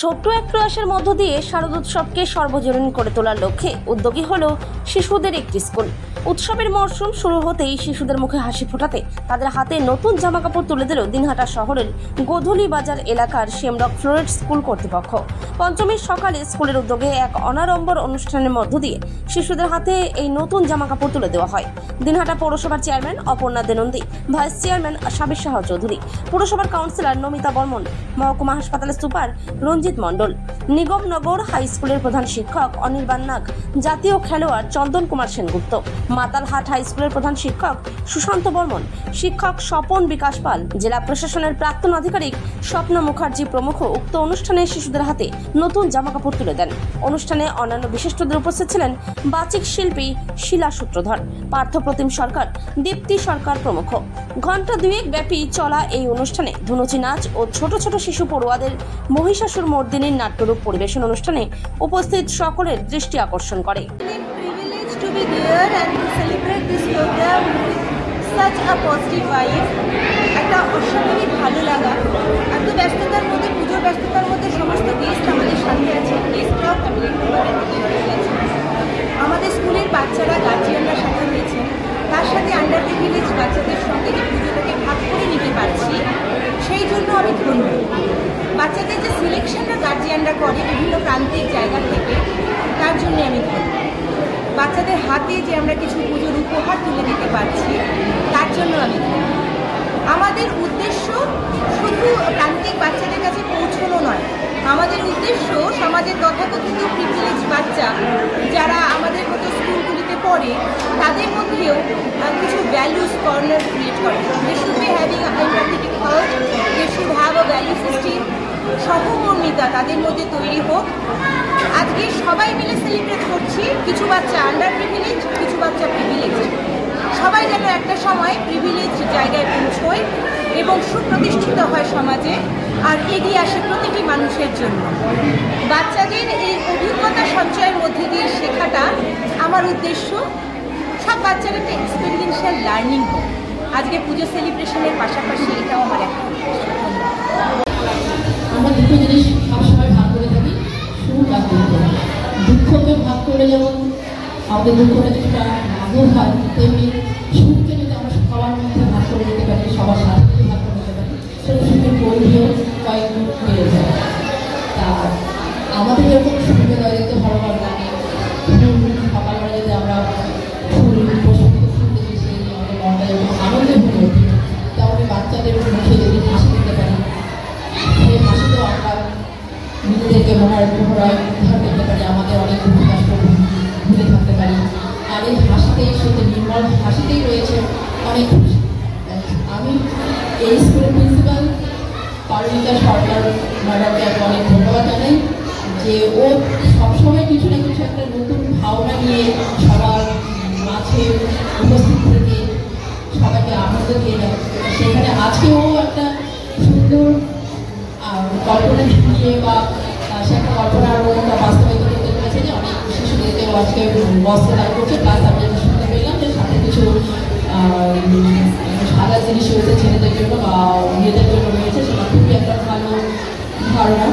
ছোট্ট এক প্রয়াসের মধ্য দিয়ে শারদোৎসবকে সর্বজনীন করে তোলার লক্ষ্যে উদ্যোগী হল শিশুদের একটি স্কুল। উৎসবের মরশুম শুরু হতেই শিশুদের মুখে হাসি ফোটাতে তাদের হাতে নতুন জামাকাপড় তুলে দিল দিনহাটা শহরের গোধূলি বাজার এলাকার শেমরক ফ্লোরেট স্কুল কর্তৃপক্ষ। পঞ্চমীর সকালে স্কুলের উদ্যোগে এক অনাড়ম্বর অনুষ্ঠানের মধ্য দিয়ে শিশুদের হাতে এই নতুন জামাকাপড় তুলে দেওয়া হয়। দিনহাটা পৌরসভার চেয়ারম্যান অপর্ণা দেনন্দী, ভাইস চেয়ারম্যান সাবির শাহ চৌধুরী, পুরসভার কাউন্সিলর নমিতা বর্মন, মহকুমা হাসপাতালের সুপার রঞ্জিত মণ্ডল, নিগমনগর হাই স্কুলের প্রধান শিক্ষক অনির্বাণ নাগ, জাতীয় খেলোয়াড় চন্দন কুমার সেনগুপ্ত, মাতালহাট হাই স্কুলের প্রধান শিক্ষক সুশান্ত বর্মন, শিক্ষক স্বপন বিকাশ পাল, জেলা প্রশাসনের প্রাক্তন আধিকারিক স্বপ্ন মুখার্জি প্রমুখ উক্ত অনুষ্ঠানে শিশুদের হাতে নতুন জামাকাপড় তুলে দেন। অনুষ্ঠানে অন্যান্য বিশিষ্টদের উপস্থিত ছিলেন বাচিক শিল্পী শিলা সূত্রধর, পার্থপ্রতিম সরকার, দীপ্তি সরকার প্রমুখ। ঘণ্টা দুয়েক ব্যাপী চলা এই অনুষ্ঠানে ধুনুচি নাচ ও ছোট ছোট শিশু পড়ুয়াদের মহিষাসুর মর্দিনীর নাট্যরূপ পরিবেশন অনুষ্ঠানে উপস্থিত সকলের দৃষ্টি আকর্ষণ করে। একটা অস্বাভাবিক ভালো লাগা, এত ব্যস্ততার মধ্যে, পুজোর ব্যস্ততার মধ্যে সমস্ত গেস্ট আমাদের সাথে আছে, আমাদের স্কুলের বাচ্চারা গার্জিয়ানরা সাথে হয়েছে, তার সাথে আন্ডার প্রিভিলেজ বাচ্চাদের সঙ্গে যে পুজোটাকে ভাগ করে নিতে পারছি সেই জন্য আমি ধন্য। বাচ্চাদের যে সিলেকশনটা গার্জিয়ানরা করে বিভিন্ন প্রান্তিক জায়গা থেকে, তার জন্য আমি ধন্য। বাচ্চাদের হাতে যে আমরা কিছু পুজোর উপহার তুলে দিতে পারছি তার জন্য আমি ধন্য। আমাদের উদ্দেশ্য শুধু প্রান্তিক বাচ্চাদের কাছে পৌঁছানো নয়, আমাদের উদ্দেশ্য সমাজের তথাকথিত প্রিভিলেজ বাচ্চা যারা আমাদের মতো স্কুলগুলিতে পড়ে তাদের মধ্যেও কিছু ভ্যালুস কর্নার ক্রিয়েট করে। They should be having a empathetic heart, they should have a value system, সহমর্মিতা তাদের মধ্যে তৈরি হোক। আজকে সবাই মিলে সেলিব্রেট করছি, কিছু বাচ্চা আন্ডার প্রিভিলেজ, কিছু বাচ্চা প্রিভিলেজ, সবাই যেন একটা সময় প্রিভিলেজ জায়গায় পৌঁছয় এবং সুপ্রতিষ্ঠিত হয় সমাজে আর এগিয়ে আসে প্রতিটি মানুষের জন্য। বাচ্চাদের এই অভিজ্ঞতা সঞ্চয়ের মধ্যে দিয়ে শেখাটা আমার উদ্দেশ্য। সব বাচ্চার একটা এক্সপেরিয়েন্সিয়াল লার্নিং হোক। আজকে পুজো সেলিব্রেশনের পাশাপাশি এটাও আমার একটা আমরা দুটো জিনিস সবসময় ভাগ করে থাকি, সুখ আর দুঃখ। দুঃখকে ভাগ করে যেমন আমাদের দুঃখটা কিছুটা লাঘব হয়, তেমনি সুখকে যদি আমরা সবার মধ্যে ভাগ করে দিতে পারি, সবার সাথে যদি ভাগ করে দিতে পারি, সেটা সুখের পরিধিও কয়েক গুণ বেড়ে যায়। তা আমাদের এরকম সুবিধা দেখতে ভালো লাগে, সকালবেলা যদি আমরা ফুল প্রশস্ত ফুল দেখি, সেই আমাদের মনটা যখন আনন্দে ভরে ওঠে, তাহলে বাচ্চাদের মুখে যদি হাসি দিতে পারি, সেই হাসিতেও আমরা নিজেদেরকে মনের ভরায় উদ্ধার করতে পারি, আমাদের অনেক দুঃখ কষ্ট ভুলে থাকতে পারি। আর এই হাসিতেই, সাথে নির্মল হাসিতেই রয়েছে অনেক খুশি। আমি এই স্কুলের প্রিন্সিপাল পারমিতা সরকার ম্যাডামকে অনেক ধন্যবাদ জানাই যে ও সবসময় কিছু না কিছু একটা নতুন ভাবনা নিয়ে সবার মাঝে উপস্থিত থেকে সবাইকে আনন্দ দিয়ে দেয়। সেখানে আজকেও একটা সুন্দর কল্পনা নিয়ে বা সে একটা কল্পনার মতো বাস্তবায়িত করতে পেরেছে যে অনেক শিশুদেরকেও আজকে বস্ত্র দান করছে। প্লাস আমি শুনতে পেলাম যে সাথে কিছু সাদা জিনিস রয়েছে ছেলেদের জন্য বা মেয়েদের জন্য রয়েছে, সেটা খুবই একটা ভালো ধারণা।